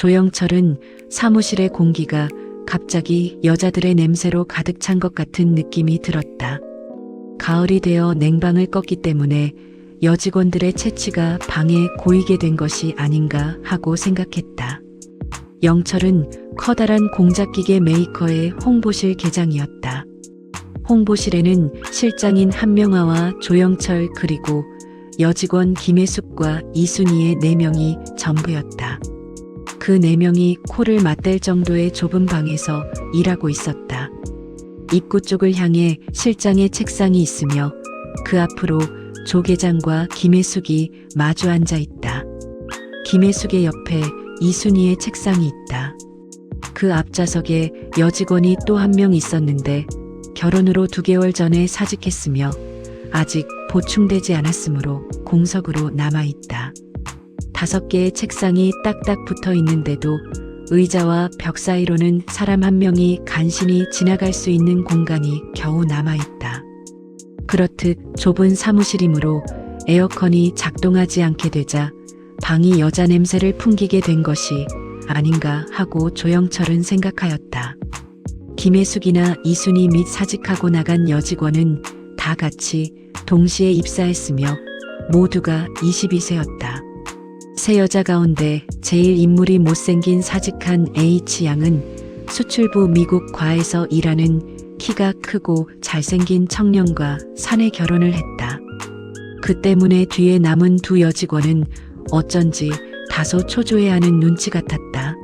조영철은 사무실의 공기가 갑자기 여자들의 냄새로 가득 찬 것 같은 느낌이 들었다. 가을이 되어 냉방을 껐기 때문에 여직원들의 체취가 방에 고이게 된 것이 아닌가 하고 생각했다. 영철은 커다란 공작기계 메이커의 홍보실 계장이었다. 홍보실에는 실장인 한명아와 조영철 그리고 여직원 김혜숙과 이순희의 4명이 전부였다. 그 4명이 코를 맞댈 정도의 좁은 방에서 일하고 있었다. 입구 쪽을 향해 실장의 책상이 있으며 그 앞으로 조 계장과 김혜숙이 마주 앉아 있다. 김혜숙의 옆에 이순희의 책상이 있다. 그 앞좌석에 여직원이 또 한 명 있었는데 결혼으로 2개월 전에 사직했으며 아직 보충되지 않았으므로 공석으로 남아있다. 5개의 책상이 딱딱 붙어 있는데도 의자와 벽 사이로는 사람 한 명이 간신히 지나갈 수 있는 공간이 겨우 남아있다. 그렇듯 좁은 사무실이므로 에어컨이 작동하지 않게 되자 방이 여자 냄새를 풍기게 된 것이 아닌가 하고 조영철은 생각하였다. 김혜숙이나 이순희 및 사직하고 나간 여직원은 다 같이 동시에 입사했으며 모두가 22세였다. 세 여자 가운데 제일 인물이 못생긴 사직한 H양은 수출부 미국 과에서 일하는 키가 크고 잘생긴 청년과 사내 결혼을 했다. 그 때문에 뒤에 남은 2 여직원은 어쩐지 다소 초조해하는 눈치 같았다.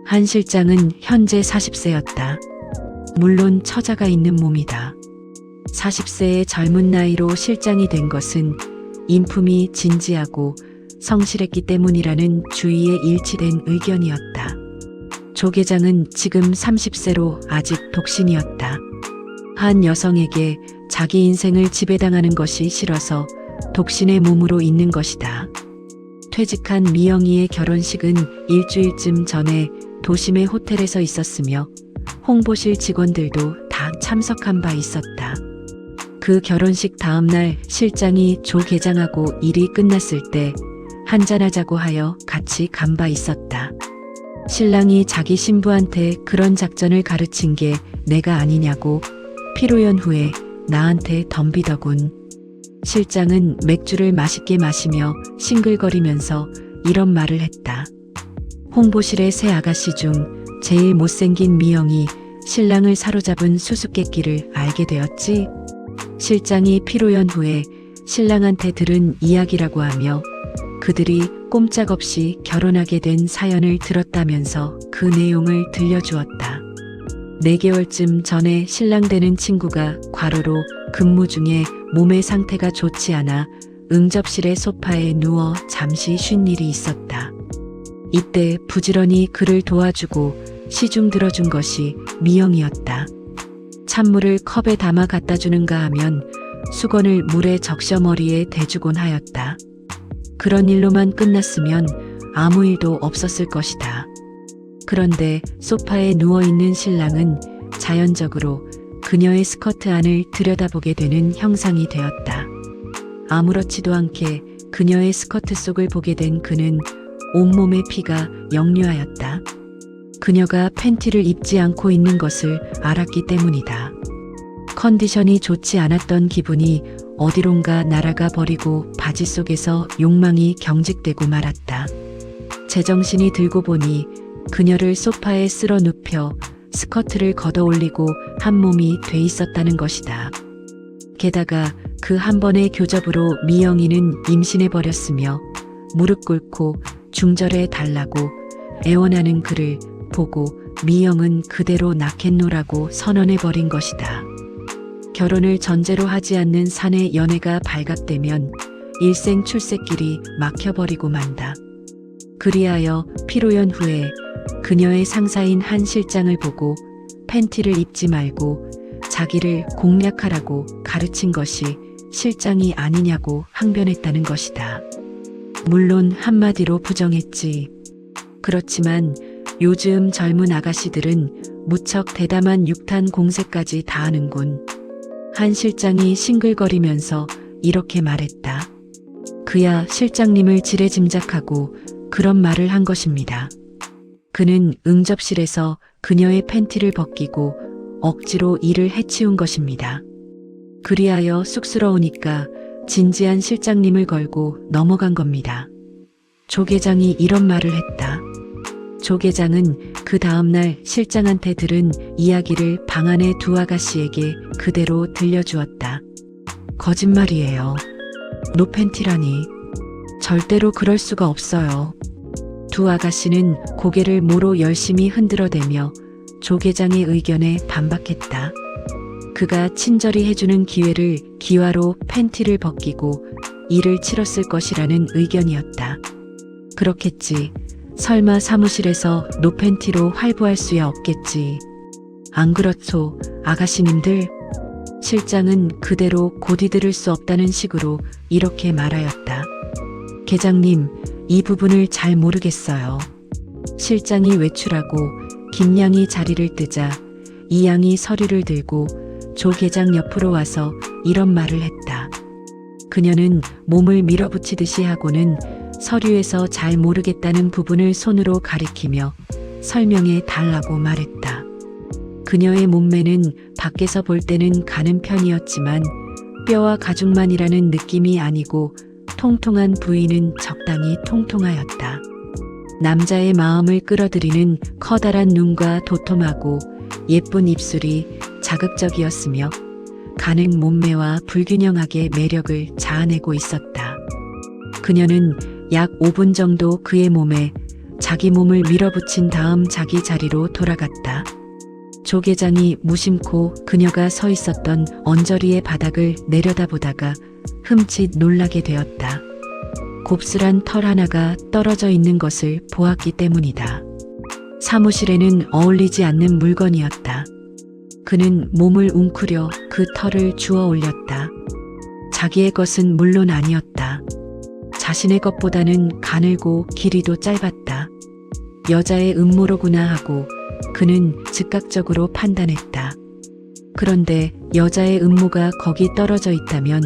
한 실장은 현재 40세였다. 물론 처자가 있는 몸이다. 40세의 젊은 나이로 실장이 된 것은 인품이 진지하고 성실했기 때문이라는 주위에 일치된 의견이었다. 조 계장은 지금 30세로 아직 독신이었다. 한 여성에게 자기 인생을 지배당하는 것이 싫어서 독신의 몸으로 있는 것이다. 퇴직한 미영이의 결혼식은 일주일쯤 전에 도심의 호텔에서 있었으며 홍보실 직원들도 다 참석한 바 있었다. 그 결혼식 다음날 실장이 조 계장하고 일이 끝났을 때 한잔하자고 하여 같이 간 바 있었다. 신랑이 자기 신부한테 그런 작전을 가르친 게 내가 아니냐고 피로연 후에 나한테 덤비더군. 실장은 맥주를 맛있게 마시며 싱글거리면서 이런 말을 했다. 홍보실의 세 아가씨 중 제일 못생긴 미영이 신랑을 사로잡은 수수께끼를 알게 되었지. 실장이 피로연 후에 신랑한테 들은 이야기라고 하며 그들이 꼼짝없이 결혼하게 된 사연을 들었다면서 그 내용을 들려주었다. 4개월쯤 전에 신랑 되는 친구가 과로로 근무 중에 몸의 상태가 좋지 않아 응접실의 소파에 누워 잠시 쉰 일이 있었다. 이때 부지런히 그를 도와주고 시중 들어준 것이 미영이었다. 찬물을 컵에 담아 갖다 주는가 하면 수건을 물에 적셔 머리에 대주곤 하였다. 그런 일로만 끝났으면 아무 일도 없었을 것이다. 그런데 소파에 누워있는 신랑은 자연적으로 그녀의 스커트 안을 들여다보게 되는 형상이 되었다. 아무렇지도 않게 그녀의 스커트 속을 보게 된 그는 온몸의 피가 역류하였다. 그녀가 팬티를 입지 않고 있는 것을 알았기 때문이다. 컨디션이 좋지 않았던 기분이 어디론가 날아가 버리고 바지 속에서 욕망이 경직되고 말았다. 제정신이 들고 보니 그녀를 소파에 쓸어 눕혀 스커트를 걷어 올리고 한 몸이 돼 있었다는 것이다. 게다가 그 한 번의 교접으로 미영이는 임신해 버렸으며 무릎 꿇고 중절해 달라고 애원하는 그를 보고 미영은 그대로 낳겠노라고 선언해 버린 것이다. 결혼을 전제로 하지 않는 사내 연애가 발각되면 일생 출세길이 막혀버리고 만다. 그리하여 피로연 후에 그녀의 상사인 한 실장을 보고 팬티를 입지 말고 자기를 공략하라고 가르친 것이 실장이 아니냐고 항변했다는 것이다. 물론 한마디로 부정했지. 그렇지만 요즘 젊은 아가씨들은 무척 대담한 육탄 공세까지 다 하는군. 한 실장이 싱글거리면서 이렇게 말했다. 그야 실장님을 지레짐작하고 그런 말을 한 것입니다. 그는 응접실에서 그녀의 팬티를 벗기고 억지로 이를 해치운 것입니다. 그리하여 쑥스러우니까 진지한 실장님을 걸고 넘어간 겁니다. 조 계장이 이런 말을 했다. 조 계장은 그 다음날 실장한테 들은 이야기를 방 안의 두 아가씨에게 그대로 들려주었다. 거짓말이에요. 노팬티라니. 절대로 그럴 수가 없어요. 두 아가씨는 고개를 모로 열심히 흔들어대며 조 계장의 의견에 반박했다. 그가 친절히 해주는 기회를 기화로 팬티를 벗기고 이를 치렀을 것이라는 의견이었다. 그렇겠지. 설마 사무실에서 노팬티로 활보할 수야 없겠지. 안 그렇소, 아가씨님들? 실장은 그대로 고디들을 수 없다는 식으로 이렇게 말하였다. 계장님, 이 부분을 잘 모르겠어요. 실장이 외출하고 김양이 자리를 뜨자 이양이 서류를 들고 조 계장 옆으로 와서 이런 말을 했다. 그녀는 몸을 밀어붙이듯이 하고는 서류에서 잘 모르겠다는 부분을 손으로 가리키며 설명해 달라고 말했다. 그녀의 몸매는 밖에서 볼 때는 가는 편이었지만 뼈와 가죽만이라는 느낌이 아니고 통통한 부위는 적당히 통통하였다. 남자의 마음을 끌어들이는 커다란 눈과 도톰하고 예쁜 입술이 자극적이었으며 가는 몸매와 불균형하게 매력을 자아내고 있었다. 그녀는 약 5분 정도 그의 몸에 자기 몸을 밀어붙인 다음 자기 자리로 돌아갔다. 조 계장이 무심코 그녀가 서 있었던 언저리의 바닥을 내려다보다가 흠칫 놀라게 되었다. 곱슬한 털 하나가 떨어져 있는 것을 보았기 때문이다. 사무실에는 어울리지 않는 물건이었다. 그는 몸을 웅크려 그 털을 주워 올렸다. 자기의 것은 물론 아니었다. 자신의 것보다는 가늘고 길이도 짧았다. 여자의 음모로구나 하고 그는 즉각적으로 판단했다. 그런데 여자의 음모가 거기 떨어져 있다면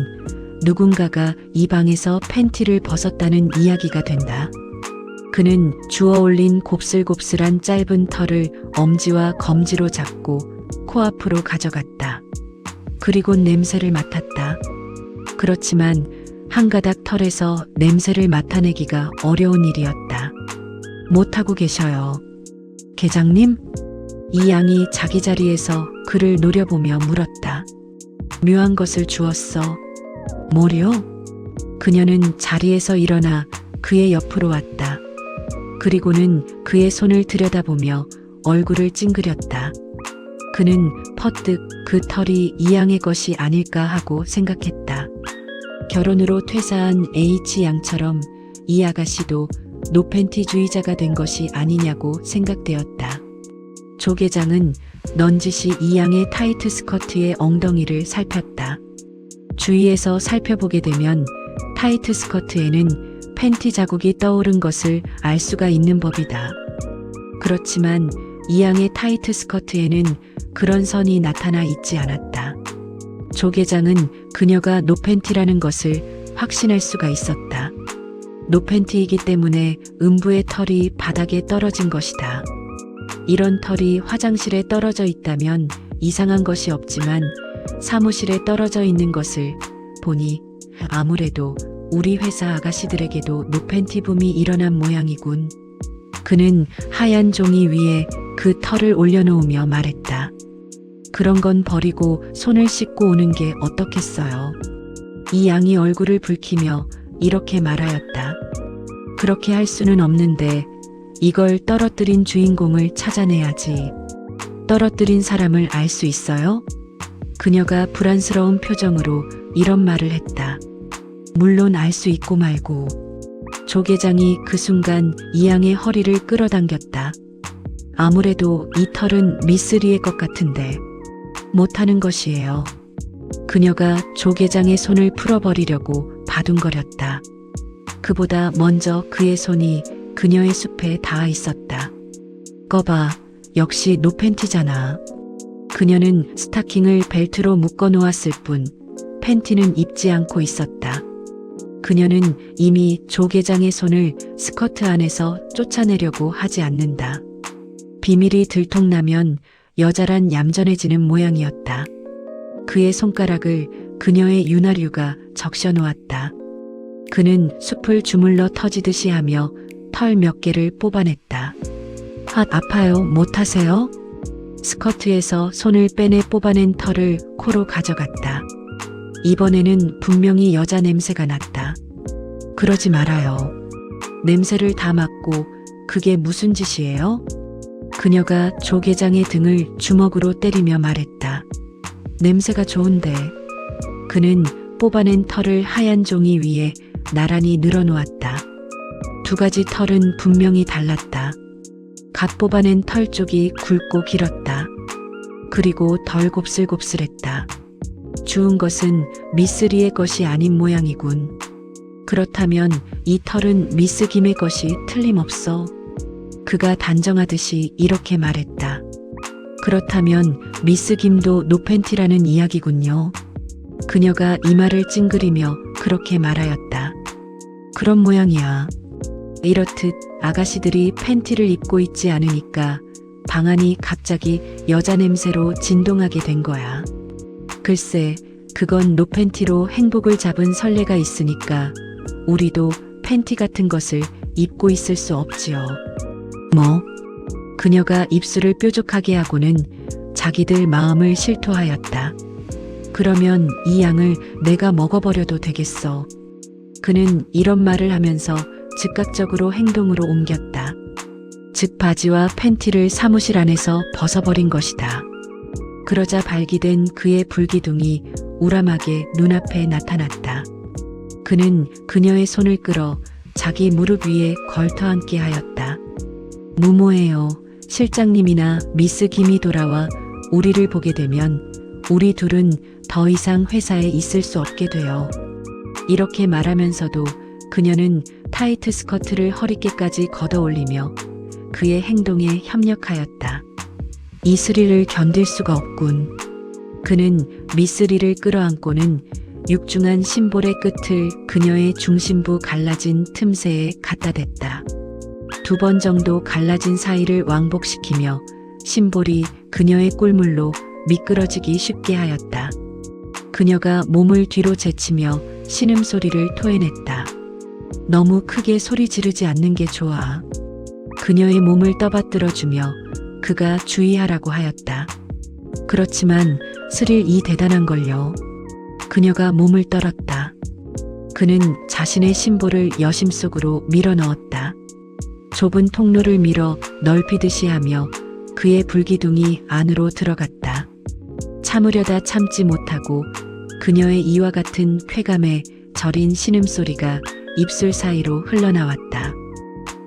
누군가가 이 방에서 팬티를 벗었다는 이야기가 된다. 그는 주워 올린 곱슬곱슬한 짧은 털을 엄지와 검지로 잡고 코앞으로 가져갔다. 그리고 냄새를 맡았다. 그렇지만 한 가닥 털에서 냄새를 맡아내기가 어려운 일이었다. 못하고 계셔요. 계장님? 이 양이 자기 자리에서 그를 노려보며 물었다. 묘한 것을 주었어. 뭐요? 그녀는 자리에서 일어나 그의 옆으로 왔다. 그리고는 그의 손을 들여다보며 얼굴을 찡그렸다. 그는 퍼뜩 그 털이 이 양의 것이 아닐까 하고 생각했다. 결혼으로 퇴사한 H양처럼 이 아가씨도 노팬티주의자가 된 것이 아니냐고 생각되었다. 조 계장은 넌지시 이 양의 타이트 스커트의 엉덩이를 살폈다. 주위에서 살펴보게 되면 타이트 스커트에는 팬티 자국이 떠오른 것을 알 수가 있는 법이다. 그렇지만 이 양의 타이트 스커트에는 그런 선이 나타나 있지 않았다. 조 계장은 그녀가 노팬티라는 것을 확신할 수가 있었다. 노팬티이기 때문에 음부의 털이 바닥에 떨어진 것이다. 이런 털이 화장실에 떨어져 있다면 이상한 것이 없지만 사무실에 떨어져 있는 것을 보니 아무래도 우리 회사 아가씨들에게도 노팬티 붐이 일어난 모양이군. 그는 하얀 종이 위에 그 털을 올려놓으며 말했다. 그런 건 버리고 손을 씻고 오는 게 어떻겠어요. 이 양이 얼굴을 붉히며 이렇게 말하였다. 그렇게 할 수는 없는데 이걸 떨어뜨린 주인공을 찾아내야지. 떨어뜨린 사람을 알 수 있어요? 그녀가 불안스러운 표정으로 이런 말을 했다. 물론 알 수 있고 말고. 조 계장이 그 순간 이 양의 허리를 끌어당겼다. 아무래도 이 털은 미쓰리의 것 같은데 못하는 것이에요. 그녀가 조 계장의 손을 풀어버리려고 바둥거렸다. 그보다 먼저 그의 손이 그녀의 숲에 닿아 있었다. 꺼봐, 역시 노팬티잖아. 그녀는 스타킹을 벨트로 묶어 놓았을 뿐 팬티는 입지 않고 있었다. 그녀는 이미 조 계장의 손을 스커트 안에서 쫓아내려고 하지 않는다. 비밀이 들통나면 여자란 얌전해지는 모양이었다. 그의 손가락을 그녀의 윤활유가 적셔놓았다. 그는 숲을 주물러 터지듯이 하며 털 몇 개를 뽑아냈다. 아파요, 못하세요? 스커트에서 손을 빼내 뽑아낸 털을 코로 가져갔다. 이번에는 분명히 여자 냄새가 났다. 그러지 말아요. 냄새를 다 맡고 그게 무슨 짓이에요? 그녀가 조계장의 등을 주먹으로 때리며 말했다. 냄새가 좋은데. 그는 뽑아낸 털을 하얀 종이 위에 나란히 늘어놓았다. 두 가지 털은 분명히 달랐다. 갓 뽑아낸 털 쪽이 굵고 길었다. 그리고 덜 곱슬곱슬했다. 주운 것은 미스 리의 것이 아닌 모양이군. 그렇다면 이 털은 미스 김의 것이 틀림없어. 그가 단정하듯이 이렇게 말했다. 그렇다면 미스 김도 노팬티라는 이야기군요. 그녀가 이마를 찡그리며 그렇게 말하였다. 그런 모양이야. 이렇듯 아가씨들이 팬티를 입고 있지 않으니까 방 안이 갑자기 여자 냄새로 진동하게 된 거야. 글쎄, 그건 노팬티로 행복을 잡은 선례가 있으니까 우리도 팬티 같은 것을 입고 있을 수 없지요. 뭐? 그녀가 입술을 뾰족하게 하고는 자기들 마음을 실토하였다. 그러면 이 양을 내가 먹어버려도 되겠어. 그는 이런 말을 하면서 즉각적으로 행동으로 옮겼다. 즉 바지와 팬티를 사무실 안에서 벗어버린 것이다. 그러자 발기된 그의 불기둥이 우람하게 눈앞에 나타났다. 그는 그녀의 손을 끌어 자기 무릎 위에 걸터앉게 하였다. 무모해요. 실장님이나 미스 김이 돌아와 우리를 보게 되면 우리 둘은 더 이상 회사에 있을 수 없게 돼요. 이렇게 말하면서도 그녀는 타이트 스커트를 허리께까지 걷어올리며 그의 행동에 협력하였다. 이 스릴을 견딜 수가 없군. 그는 미스 리를 끌어안고는 육중한 심볼의 끝을 그녀의 중심부 갈라진 틈새에 갖다 댔다. 2번 정도 갈라진 사이를 왕복시키며 심볼이 그녀의 꿀물로 미끄러지기 쉽게 하였다. 그녀가 몸을 뒤로 제치며 신음소리를 토해냈다. 너무 크게 소리 지르지 않는 게 좋아. 그녀의 몸을 떠받들어주며 그가 주의하라고 하였다. 그렇지만 스릴이 대단한걸요. 그녀가 몸을 떨었다. 그는 자신의 심볼을 여심 속으로 밀어넣었다. 좁은 통로를 밀어 넓히듯이 하며 그의 불기둥이 안으로 들어갔다. 참으려다 참지 못하고 그녀의 이와 같은 쾌감에 저린 신음소리가 입술 사이로 흘러나왔다.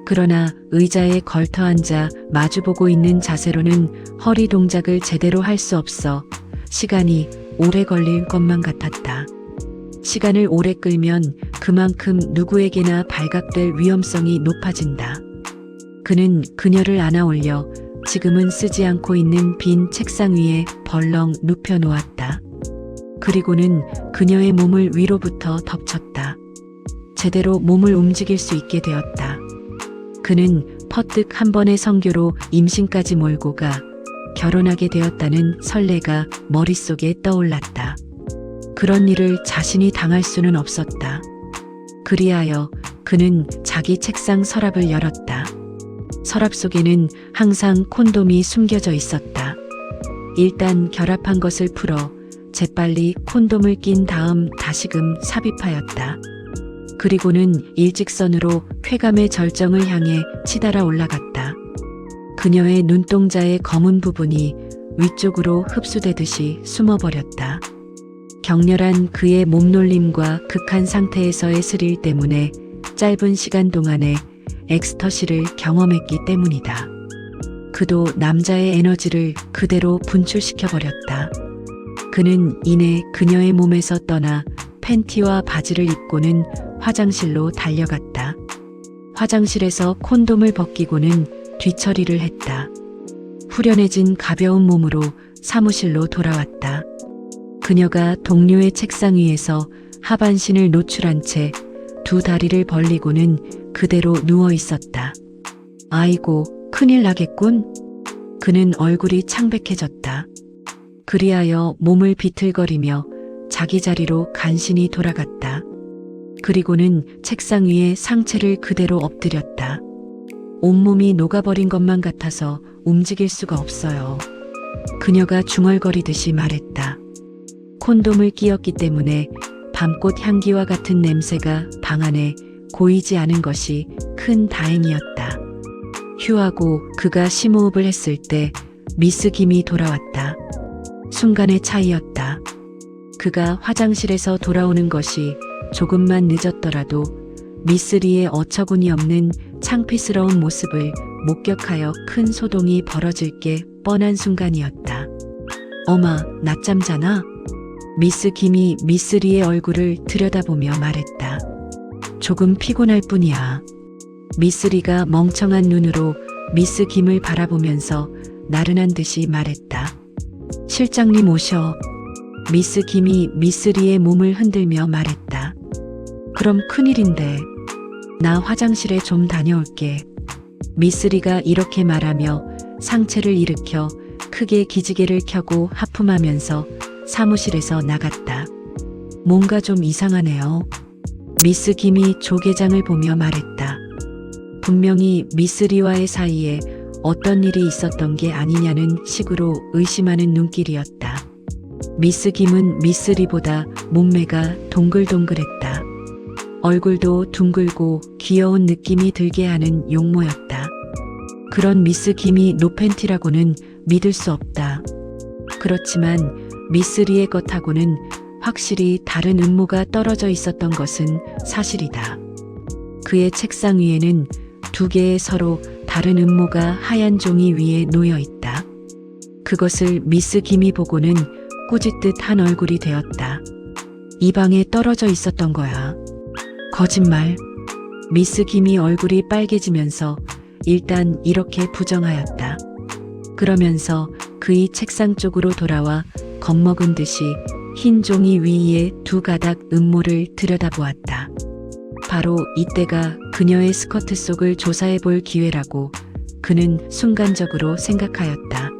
그러나 의자에 걸터앉아 마주보고 있는 자세로는 허리 동작을 제대로 할 수 없어 시간이 오래 걸릴 것만 같았다. 시간을 오래 끌면 그만큼 누구에게나 발각될 위험성이 높아진다. 그는 그녀를 안아올려 지금은 쓰지 않고 있는 빈 책상 위에 벌렁 눕혀 놓았다. 그리고는 그녀의 몸을 위로부터 덮쳤다. 제대로 몸을 움직일 수 있게 되었다. 그는 퍼뜩 한 번의 성교로 임신까지 몰고 가 결혼하게 되었다는 설레가 머릿속에 떠올랐다. 그런 일을 자신이 당할 수는 없었다. 그리하여 그는 자기 책상 서랍을 열었다. 서랍 속에는 항상 콘돔이 숨겨져 있었다. 일단 결합한 것을 풀어 재빨리 콘돔을 낀 다음 다시금 삽입하였다. 그리고는 일직선으로 쾌감의 절정을 향해 치달아 올라갔다. 그녀의 눈동자의 검은 부분이 위쪽으로 흡수되듯이 숨어버렸다. 격렬한 그의 몸놀림과 극한 상태에서의 스릴 때문에 짧은 시간 동안에 엑스터시를 경험했기 때문이다. 그도 남자의 에너지를 그대로 분출시켜버렸다. 그는 이내 그녀의 몸에서 떠나 팬티와 바지를 입고는 화장실로 달려갔다. 화장실에서 콘돔을 벗기고는 뒤처리를 했다. 후련해진 가벼운 몸으로 사무실로 돌아왔다. 그녀가 동료의 책상 위에서 하반신을 노출한 채 두 다리를 벌리고는 그대로 누워 있었다. 아이고, 큰일 나겠군. 그는 얼굴이 창백해졌다. 그리하여 몸을 비틀거리며 자기 자리로 간신히 돌아갔다. 그리고는 책상 위에 상체를 그대로 엎드렸다. 온몸이 녹아버린 것만 같아서 움직일 수가 없어요. 그녀가 중얼거리듯이 말했다. 콘돔을 끼웠기 때문에 밤꽃 향기와 같은 냄새가 방 안에 고이지 않은 것이 큰 다행이었다. 휴하고 그가 심호흡을 했을 때 미스 김이 돌아왔다. 순간의 차이였다. 그가 화장실에서 돌아오는 것이 조금만 늦었더라도 미스 리의 어처구니 없는 창피스러운 모습을 목격하여 큰 소동이 벌어질 게 뻔한 순간이었다. 어마, 낮잠 자나? 미스 김이 미스 리의 얼굴을 들여다보며 말했다. 조금 피곤할 뿐이야. 미스 리가 멍청한 눈으로 미스 김을 바라보면서 나른한 듯이 말했다. 실장님 오셔. 미스 김이 미스 리의 몸을 흔들며 말했다. 그럼 큰일인데. 나 화장실에 좀 다녀올게. 미스 리가 이렇게 말하며 상체를 일으켜 크게 기지개를 켜고 하품하면서 사무실에서 나갔다. 뭔가 좀 이상하네요. 미스 김이 조계장을 보며 말했다. 분명히 미스 리와의 사이에 어떤 일이 있었던 게 아니냐는 식으로 의심하는 눈길이었다. 미스 김은 미스 리보다 몸매가 동글동글했다. 얼굴도 둥글고 귀여운 느낌이 들게 하는 용모였다. 그런 미스 김이 노팬티라고는 믿을 수 없다. 그렇지만 미스 리의 것하고는 확실히 다른 음모가 떨어져 있었던 것은 사실이다. 그의 책상 위에는 두 개의 서로 다른 음모가 하얀 종이 위에 놓여 있다. 그것을 미스 김이 보고는 꾸짖듯 한 얼굴이 되었다. 이 방에 떨어져 있었던 거야. 거짓말. 미스 김이 얼굴이 빨개지면서 일단 이렇게 부정하였다. 그러면서 그의 책상 쪽으로 돌아와 겁먹은 듯이 흰 종이 위에 두 가닥 음모를 들여다보았다. 바로 이때가 그녀의 스커트 속을 조사해 볼 기회라고 그는 순간적으로 생각하였다.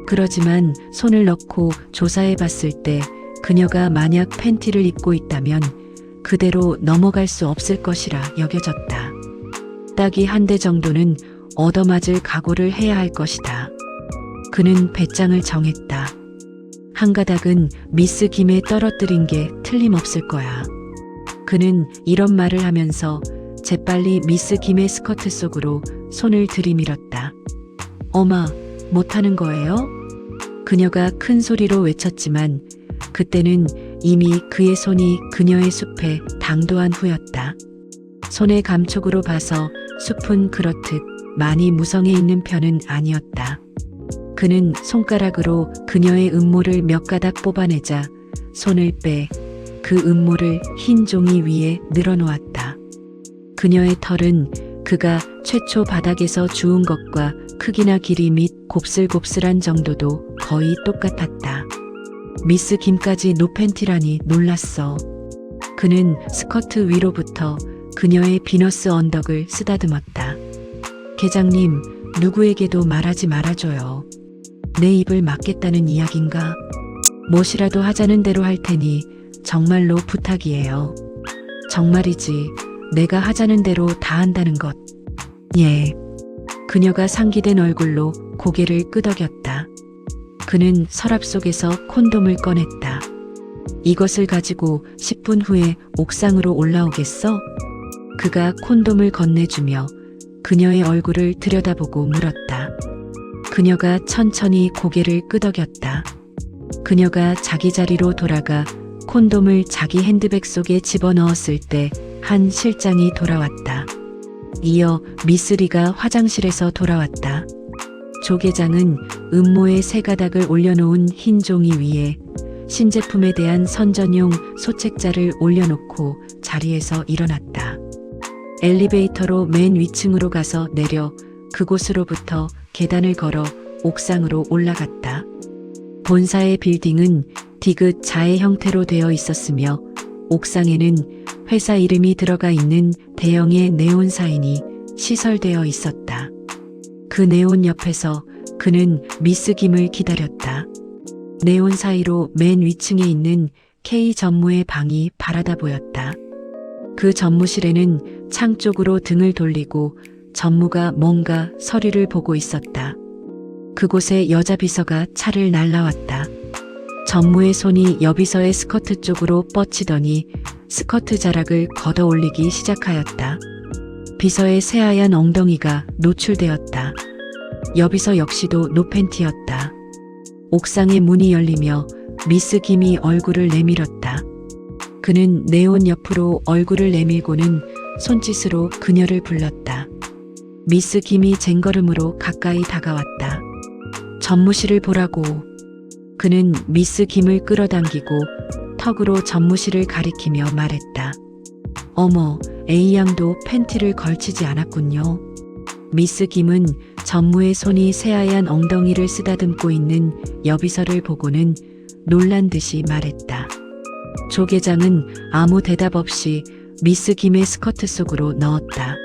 그러지만 손을 넣고 조사해 봤을 때 그녀가 만약 팬티를 입고 있다면 그대로 넘어갈 수 없을 것이라 여겨졌다. 딱이 한 대 정도는 얻어맞을 각오를 해야 할 것이다. 그는 배짱을 정했다. 한 가닥은 미스 김에 떨어뜨린 게 틀림없을 거야. 그는 이런 말을 하면서 재빨리 미스 김의 스커트 속으로 손을 들이밀었다. 어마, 못하는 거예요? 그녀가 큰 소리로 외쳤지만 그때는 이미 그의 손이 그녀의 숲에 당도한 후였다. 손의 감촉으로 봐서 숲은 그렇듯 많이 무성해 있는 편은 아니었다. 그는 손가락으로 그녀의 음모를 몇 가닥 뽑아내자 손을 빼 그 음모를 흰 종이 위에 늘어놓았다. 그녀의 털은 그가 최초 바닥에서 주운 것과 크기나 길이 및 곱슬곱슬한 정도도 거의 똑같았다. 미스 김까지 노팬티라니 놀랐어. 그는 스커트 위로부터 그녀의 비너스 언덕을 쓰다듬었다. 계장님, 누구에게도 말하지 말아줘요. 내 입을 막겠다는 이야긴가? 무엇이라도 하자는 대로 할 테니 정말로 부탁이에요. 정말이지. 내가 하자는 대로 다 한다는 것. 예. 그녀가 상기된 얼굴로 고개를 끄덕였다. 그는 서랍 속에서 콘돔을 꺼냈다. 이것을 가지고 10분 후에 옥상으로 올라오겠어? 그가 콘돔을 건네주며 그녀의 얼굴을 들여다보고 물었다. 그녀가 천천히 고개를 끄덕였다. 그녀가 자기 자리로 돌아가 콘돔을 자기 핸드백 속에 집어넣었을 때 한 실장이 돌아왔다. 이어 미스 리가 화장실에서 돌아왔다. 조계장은 음모의 세 가닥을 올려놓은 흰 종이 위에 신제품에 대한 선전용 소책자를 올려놓고 자리에서 일어났다. 엘리베이터로 맨 위층으로 가서 내려 그곳으로부터 계단을 걸어 옥상으로 올라갔다. 본사의 빌딩은 디귿 자의 형태로 되어 있었으며 옥상에는 회사 이름이 들어가 있는 대형의 네온 사인이 시설되어 있었다. 그 네온 옆에서 그는 미스 김을 기다렸다. 네온 사이로 맨 위층에 있는 K 전무의 방이 바라다 보였다. 그 전무실에는 창 쪽으로 등을 돌리고 전무가 뭔가 서류를 보고 있었다. 그곳에 여자 비서가 차를 날라왔다. 전무의 손이 여비서의 스커트 쪽으로 뻗치더니 스커트 자락을 걷어 올리기 시작하였다. 비서의 새하얀 엉덩이가 노출되었다. 여비서 역시도 노팬티였다. 옥상의 문이 열리며 미스 김이 얼굴을 내밀었다. 그는 네온 옆으로 얼굴을 내밀고는 손짓으로 그녀를 불렀다. 미스 김이 쟁걸음으로 가까이 다가왔다. 전무실을 보라고. 그는 미스 김을 끌어당기고 턱으로 전무실을 가리키며 말했다. 어머, A양도 팬티를 걸치지 않았군요. 미스 김은 전무의 손이 새하얀 엉덩이를 쓰다듬고 있는 여비서를 보고는 놀란 듯이 말했다. 조계장은 아무 대답 없이 미스 김의 스커트 속으로 넣었다.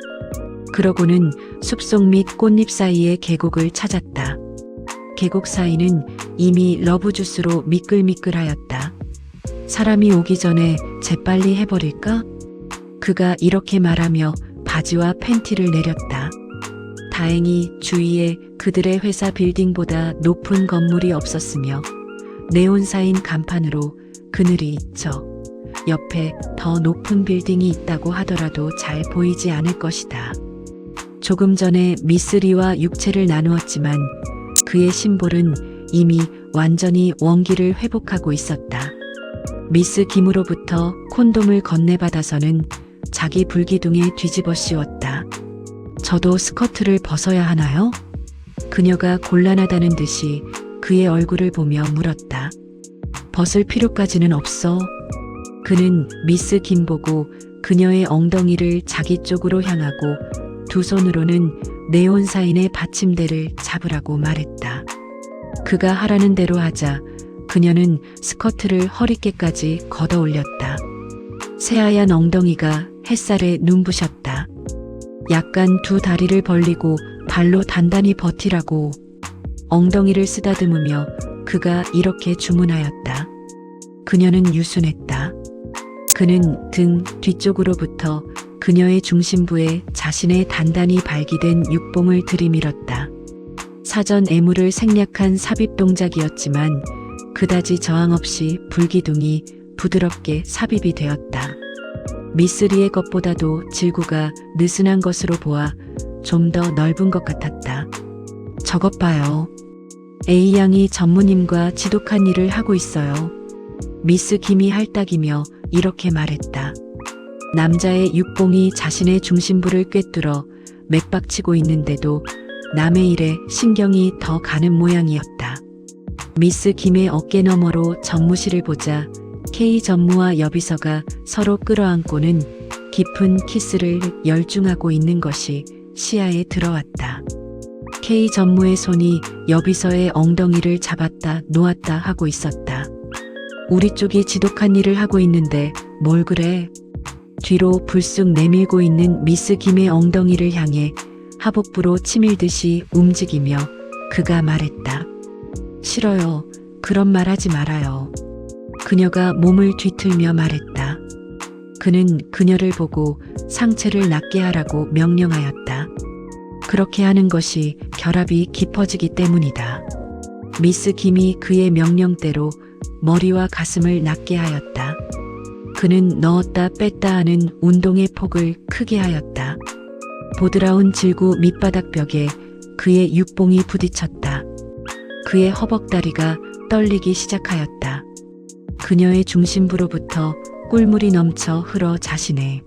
그러고는 숲속 및 꽃잎 사이의 계곡을 찾았다. 계곡 사이는 이미 러브주스로 미끌미끌하였다. 사람이 오기 전에 재빨리 해버릴까? 그가 이렇게 말하며 바지와 팬티를 내렸다. 다행히 주위에 그들의 회사 빌딩보다 높은 건물이 없었으며 네온사인 간판으로 그늘이 저 옆에 더 높은 빌딩이 있다고 하더라도 잘 보이지 않을 것이다. 조금 전에 미쓰리와 육체를 나누었지만 그의 심볼은 이미 완전히 원기를 회복하고 있었다. 미스 김으로부터 콘돔을 건네받아서는 자기 불기둥에 뒤집어 씌웠다. 저도 스커트를 벗어야 하나요? 그녀가 곤란하다는 듯이 그의 얼굴을 보며 물었다. 벗을 필요까지는 없어. 그는 미스 김 보고 그녀의 엉덩이를 자기 쪽으로 향하고 두 손으로는 네온사인의 받침대를 잡으라고 말했다. 그가 하라는 대로 하자 그녀는 스커트를 허리께까지 걷어 올렸다. 새하얀 엉덩이가 햇살에 눈부셨다. 약간 두 다리를 벌리고 발로 단단히 버티라고. 엉덩이를 쓰다듬으며 그가 이렇게 주문하였다. 그녀는 유순했다. 그는 등 뒤쪽으로부터 그녀의 중심부에 자신의 단단히 발기된 육봉을 들이밀었다. 사전 애무를 생략한 삽입 동작이었지만 그다지 저항 없이 불기둥이 부드럽게 삽입이 되었다. 미쓰리의 것보다도 질구가 느슨한 것으로 보아 좀 더 넓은 것 같았다. 저것 봐요. A양이 전무님과 지독한 일을 하고 있어요. 미스 김이 할딱이며 이렇게 말했다. 남자의 육봉이 자신의 중심부를 꿰뚫어 맥박치고 있는데도 남의 일에 신경이 더 가는 모양이었다. 미스 김의 어깨 너머로 전무실을 보자 K 전무와 여비서가 서로 끌어안고는 깊은 키스를 열중하고 있는 것이 시야에 들어왔다. K 전무의 손이 여비서의 엉덩이를 잡았다 놓았다 하고 있었다. 우리 쪽이 지독한 일을 하고 있는데 뭘 그래? 뒤로 불쑥 내밀고 있는 미스 김의 엉덩이를 향해 하복부로 치밀듯이 움직이며 그가 말했다. 싫어요. 그런 말 하지 말아요. 그녀가 몸을 뒤틀며 말했다. 그는 그녀를 보고 상체를 낮게 하라고 명령하였다. 그렇게 하는 것이 결합이 깊어지기 때문이다. 미스 김이 그의 명령대로 머리와 가슴을 낮게 하였다. 그는 넣었다 뺐다 하는 운동의 폭을 크게 하였다. 보드라운 질구 밑바닥 벽에 그의 육봉이 부딪혔다. 그의 허벅다리가 떨리기 시작하였다. 그녀의 중심부로부터 꿀물이 넘쳐 흘러 자신의